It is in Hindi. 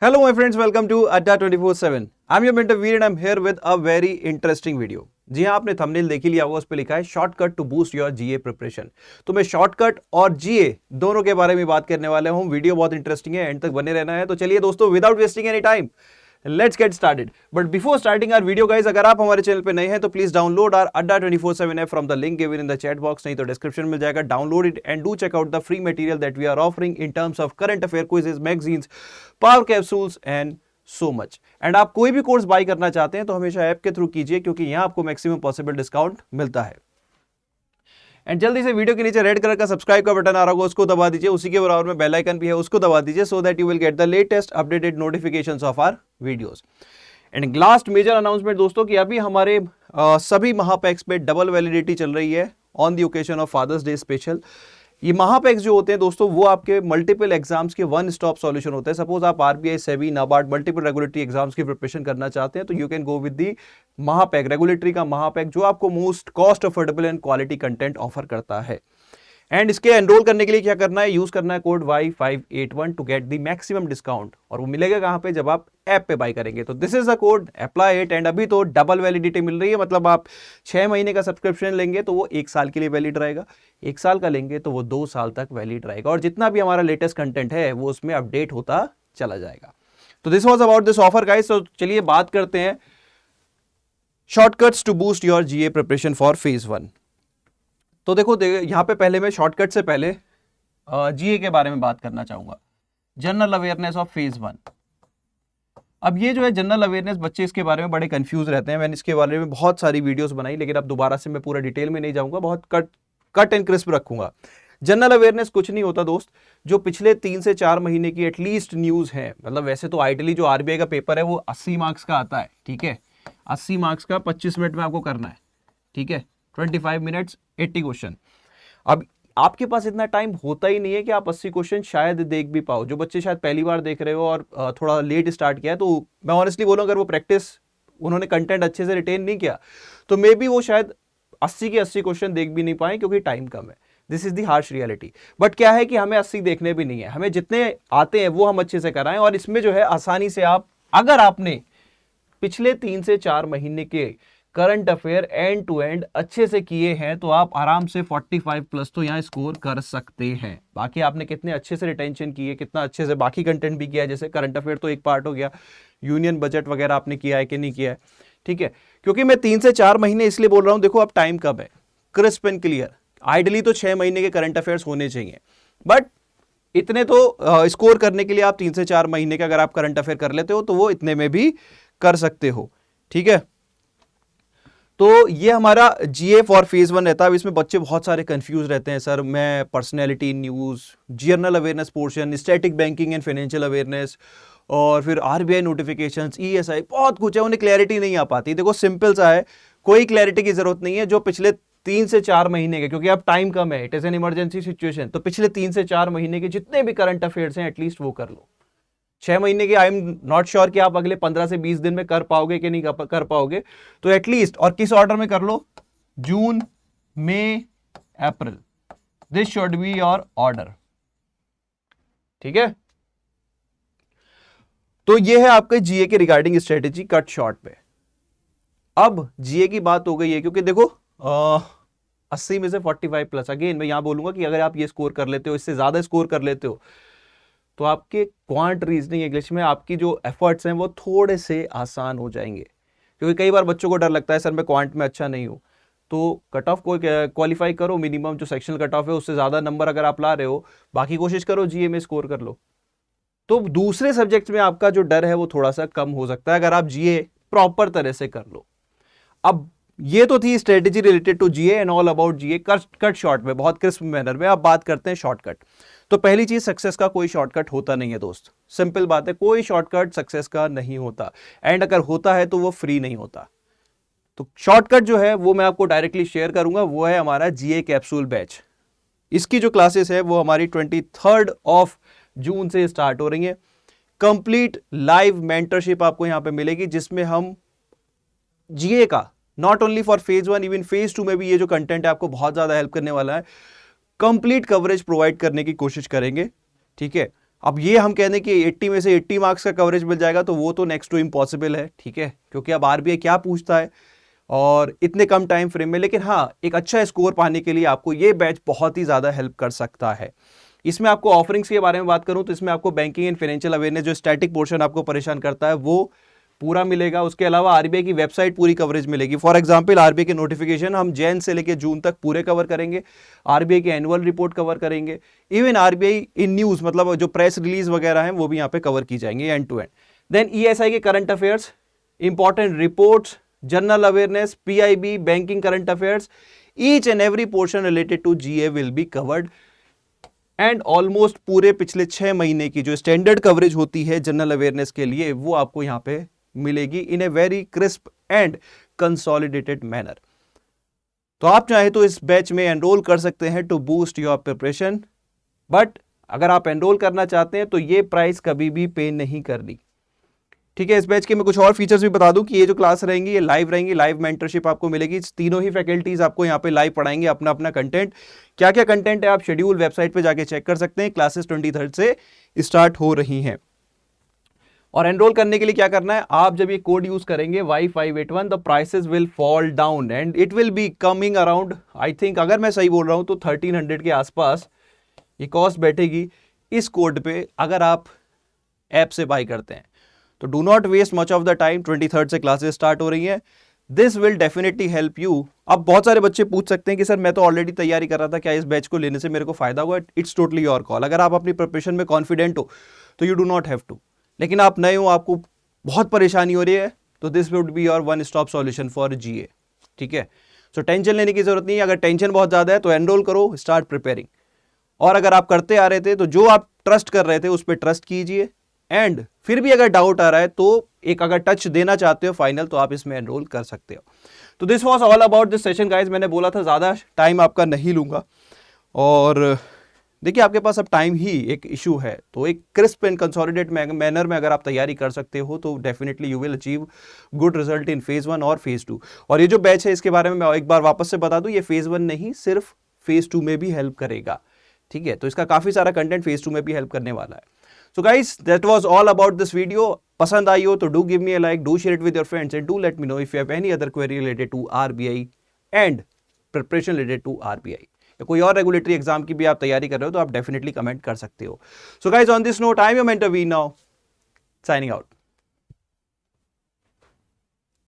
Hello my friends, welcome to Adda 24/7. I'm your mentor Veer and I'm here with a very interesting video. जी हाँ, आपने थंबनेल देख ही लिया होगा, उस पर लिखा है shortcut to boost your GA preparation. तो मैं शॉर्टकट और जीए दोनों के बारे में बात करने वाला हूँ। वीडियो बहुत इंटरेस्टिंग है, एंड तक बने रहना है। तो चलिए दोस्तों, without wasting any time let's get started. But before starting our video guys, अगर आप हमारे चैनल पे नए हैं तो please download our Adda 24/7 app from the link given in the chat box, नहीं तो डिस्क्रिप्शन मिल जाएगा। Download it and do check out the free material that we are offering in terms of current affair, quizzes, magazines, power capsules and so much. एंड आप कोई भी कोर्स बाय करना चाहते हैं तो हमेशा ऐप के थ्रू कीजिए, क्योंकि यहां आपको मैक्सिमम पॉसिबल डिस्काउंट मिलता है। एंड जल्दी से वीडियो के नीचे रेड कलर का सब्सक्राइब का बटन आ रहा होगा, उसको दबा दीजिए। उसी के बराबर में बेल आइकन भी है, उसको दबा दीजिए, so that you will get the latest updated notifications of our videos. And last major announcement दोस्तों, कि अभी हमारे सभी महापैक्स पे डबल वैलिडिटी चल रही है on the occasion of father's day special. ये महापैक्स जो होते हैं दोस्तों, वो आपके मल्टीपल एग्जाम्स के वन स्टॉप सॉल्यूशन होते हैं। सपोज आप RBI, SEBI, NABARD multiple regulatory exams की प्रिपरेशन करना चाहते हैं तो you can go with the mahapack, regulatory का महापैक, जो आपको most cost affordable and quality content offer करता है। एंड इसके एनरोल करने के लिए क्या करना है, यूज करना है code Y581 to get the maximum discount. और वो मिलेगा कहां पे, जब आप ऐप पे बाय करेंगे। तो this is the code, apply it. And अभी तो डबल वैलिडिटी मिल रही है, मतलब आप 6 महीने का सब्सक्रिप्शन लेंगे तो वो 1 साल के लिए वैलिड रहेगा, 1 साल का लेंगे तो वो 2 साल तक वैलिड रहेगा। और जितना भी हमारा लेटेस्ट कंटेंट है वो उसमें अपडेट होता चला जाएगा। तो this was about this offer guys. तो चलिए बात करते हैं shortcuts to boost your GA preparation for phase 1। तो देखो यहां पे पहले मैं शॉर्टकट से पहले जीए के बारे में बात करना चाहूंगा। General awareness of phase 1। अब ये जो है जनरल अवेयरनेस, बच्चे इसके बारे में बड़े कंफ्यूज रहते हैं। मैंने इसके बारे में बहुत सारी वीडियोस बनाई, लेकिन अब दोबारा से मैं पूरा डिटेल में नहीं जाऊंगा, बहुत कट एंड क्रिस्प रखूंगा। जनरल अवेयरनेस कुछ नहीं होता दोस्त, जो पिछले 3 से 4 महीने की एटलीस्ट न्यूज है। मतलब वैसे तो आइडियली जो आरबीआई का पेपर है वो 80 मार्क्स का आता है, ठीक है, 80 मार्क्स का 25 मिनट में आपको करना है, ठीक है, 25 मिनट्स 80 क्वेश्चन। अब आपके पास इतना टाइम होता ही नहीं है कि आप 80 क्वेश्चन शायद देख भी पाओ। जो बच्चे शायद पहली बार देख रहे हो और थोड़ा लेट स्टार्ट किया है, तो मैं ऑनेस्टली बोलूं, अगर वो प्रैक्टिस, उन्होंने कंटेंट अच्छे से रिटेन नहीं किया तो मे बी वो शायद 80 के 80 क्वेश्चन देख भी नहीं पाए, क्योंकि टाइम कम है। This is the harsh reality. But क्या है कि हमें 80 देखने भी नहीं है, हमें जितने आते हैं वो हम अच्छे से कराएं। और इसमें जो है आसानी से आप, अगर आपने पिछले 3 से 4 महीने के current affair end to end अच्छे से किए हैं तो आप आराम से 45 प्लस तो यहाँ स्कोर कर सकते हैं। बाकी आपने कितने अच्छे से रिटेंशन किए, कितना अच्छे से बाकी कंटेंट भी किया है, जैसे करंट अफेयर तो एक पार्ट हो गया, यूनियन बजट वगैरह आपने किया है कि नहीं किया है, ठीक है। क्योंकि मैं 3 से 4 महीने इसलिए बोल रहा हूं, देखो अब टाइम कब है, क्रिस्प एंड क्लियर। आइडली तो 6 महीने के करंट अफेयर्स होने चाहिए, बट इतने तो स्कोर करने के लिए आप 3 से 4 महीने का अगर आप करंट अफेयर कर लेते हो तो वो इतने में भी कर सकते हो, ठीक है। तो ये हमारा जीए फॉर फेज 1 रहता है। अब इसमें बच्चे बहुत सारे कंफ्यूज रहते हैं, सर मैं personality, news, general awareness portion, static banking and financial awareness, और फिर आरबीआई नोटिफिकेशंस, ईएसआई, बहुत कुछ है, उन्हें क्लैरिटी नहीं आ पाती। देखो सिंपल सा है, कोई क्लैरिटी की जरूरत नहीं है। जो पिछले 3 से 4 महीने के, क्योंकि अब टाइम कम है, it is an emergency situation, तो पिछले 3 से 4 महीने के जितने भी करंट अफेयर्स हैं एटलीस्ट वो कर लो। 6 महीने के आई एम नॉट श्योर कि आप अगले 15 से 20 दिन में कर पाओगे कि नहीं कर पाओगे, तो एटलीस्ट, और किस ऑर्डर में कर लो, जून, मई, April, this should be your order, ठीक है। तो ये है आपके जीए के रिगार्डिंग स्ट्रेटेजी कट शॉर्ट पे। अब जीए की बात हो गई है, क्योंकि देखो 80 में से 45 प्लस, अगेन मैं यहां बोलूंगा कि अगर आप ये स्कोर कर लेते हो, इससे ज्यादा स्कोर कर लेते हो, तो आपके क्वांट रीजनिंग इंग्लिश में आपकी जो एफर्ट्स हैं वो थोड़े से आसान हो जाएंगे। क्योंकि कई बार बच्चों को डर लगता है, सर मैं क्वांट में अच्छा नहीं हूं, तो कट ऑफ को क्वालिफाई करो, मिनिमम जो सेक्शनल कट ऑफ है उससे ज़्यादा नंबर अगर आप ला रहे हो, बाकी कोशिश करो जीए में स्कोर कर लो, तो दूसरे सब्जेक्ट्स में आपका जो डर है वो थोड़ा सा कम हो सकता है, अगर आप जीए प्रॉपर तरह से कर लो। अब ये तो थी strategy related to GA and all about GA cut short में, बहुत क्रिस्प मैनर में। अब बात करते हैं शॉर्टकट। तो पहली चीज, सक्सेस का कोई शॉर्टकट होता नहीं है दोस्त, सिंपल बात है, कोई शॉर्टकट सक्सेस का नहीं होता, एंड अगर होता है तो वो फ्री नहीं होता। तो शॉर्टकट जो है वो मैं आपको डायरेक्टली शेयर करूंगा, वो है हमारा जीए कैप्सूल बैच। इसकी जो क्लासेस है वो हमारी 23 ऑफ जून से स्टार्ट हो रही है। कंप्लीट लाइव मेंटरशिप आपको यहां पे मिलेगी, जिसमें हम जीए का not only for phase 1, even phase 2 में भी ये जो कंटेंट है आपको बहुत ज्यादा हेल्प करने वाला है। कंप्लीट कवरेज प्रोवाइड करने की कोशिश करेंगे, ठीक है। अब ये हम कहने कि 80 में से 80 मार्क्स का कवरेज मिल जाएगा तो वो तो नेक्स्ट टू इम्पॉसिबल है, ठीक है, क्योंकि अब आरबीआई क्या पूछता है और इतने कम टाइम फ्रेम में। लेकिन हाँ, एक अच्छा स्कोर पाने के लिए आपको ये बैच बहुत ही ज़्यादा हेल्प कर सकता है। इसमें आपको ऑफरिंग्स के बारे में बात करूं तो इसमें आपको बैंकिंग एंड फाइनेंशियल अवेयरनेस, जो स्टैटिक पोर्शन आपको परेशान करता है, वो पूरा मिलेगा। उसके अलावा आरबीआई की वेबसाइट पूरी कवरेज मिलेगी। फॉर एग्जांपल आरबीआई के नोटिफिकेशन हम जैन से लेकर जून तक पूरे कवर करेंगे, आरबीआई की एनुअल रिपोर्ट कवर करेंगे, इवन आरबीआई इन न्यूज़, मतलब जो प्रेस रिलीज वगैरह हैं वो भी यहाँ पे कवर की जाएंगे end to end. Then ESI के current affairs, important reports, general awareness, PIB, banking current affairs, each and every portion related to GA will be covered. And almost पूरे पिछले 6 महीने की जो स्टैंडर्ड कवरेज होती है जनरल अवेयरनेस के लिए, वो आपको यहाँ पे मिलेगी in a very crisp and consolidated manner. तो आप चाहे तो इस बैच में एनरोल कर सकते हैं to boost your preparation, but अगर आप एनरोल करना चाहते हैं तो ये प्राइस कभी भी पे नहीं करनी, ठीक है। इस बैच के मैं कुछ और फीचर्स भी बता दूं कि ये जो क्लास रहेंगी ये लाइव रहेंगी, लाइव मेंटरशिप आपको मिलेगी, तीनों ही फैकल्टीज आपको यहाँ पे लाइव पढ़ाएंगे अपना अपना कंटेंट। क्या क्या कंटेंट है आप शेड्यूल वेबसाइट पे जाके चेक कर सकते हैं। क्लासेस 23 से स्टार्ट हो रही हैं। और एनरोल करने के लिए क्या करना है, आप जब ये कोड यूज करेंगे Y581, the prices will fall down and it will be coming around, I think अगर मैं सही बोल रहा हूं तो 1300 के आसपास ये कॉस्ट बैठेगी इस कोड पे, अगर आप ऐप से बाई करते हैं। तो do not waste much of the time, 23 से क्लासेस स्टार्ट हो रही हैं। This will definitely help you. अब बहुत सारे बच्चे पूछ सकते हैं कि सर मैं तो ऑलरेडी तैयारी कर रहा था, क्या इस बैच को लेने से मेरे को फायदा होगा? It's totally your call. अगर आप अपनी प्रिपरेशन में कॉन्फिडेंट हो तो you do not have to, लेकिन आप नए हो, आपको बहुत परेशानी हो रही है, तो this would be your one stop solution for GA, ठीक है। सो टेंशन लेने की जरूरत नहीं है। अगर टेंशन बहुत ज्यादा है तो एनरोल करो, स्टार्ट प्रिपेयरिंग। और अगर आप करते आ रहे थे तो जो आप ट्रस्ट कर रहे थे उस पर ट्रस्ट कीजिए, एंड फिर भी अगर डाउट आ रहा है तो एक अगर टच देना चाहते हो फाइनल, तो आप इसमें एनरोल कर सकते हो। तो this was all about this session guys. मैंने बोला था ज्यादा टाइम आपका नहीं लूंगा, और देखिए आपके पास अब टाइम ही एक इशू है, तो एक क्रिस्प एंड कंसोलिडेट मैनर में अगर आप तैयारी कर सकते हो तो definitely you will achieve good result in phase 1 और फेज 2। और ये जो बैच है इसके बारे में मैं एक बार वापस से बता दूं, ये फेज 1 नहीं, सिर्फ फेज 2 में भी हेल्प करेगा, ठीक है। तो इसका काफी सारा कंटेंट फेज 2 में भी हेल्प करने वाला है। So guys that was all about this video. पसंद आई हो तो do give me a like, do share it with your friends, and do let me know if you have any other query related to RBI and preparation related to RBI, या कोई और रेगुलेटरी एग्जाम की भी आप तैयारी कर रहे हो तो आप डेफिनेटली कमेंट कर सकते हो। So guys on this note I am mentor V now signing out.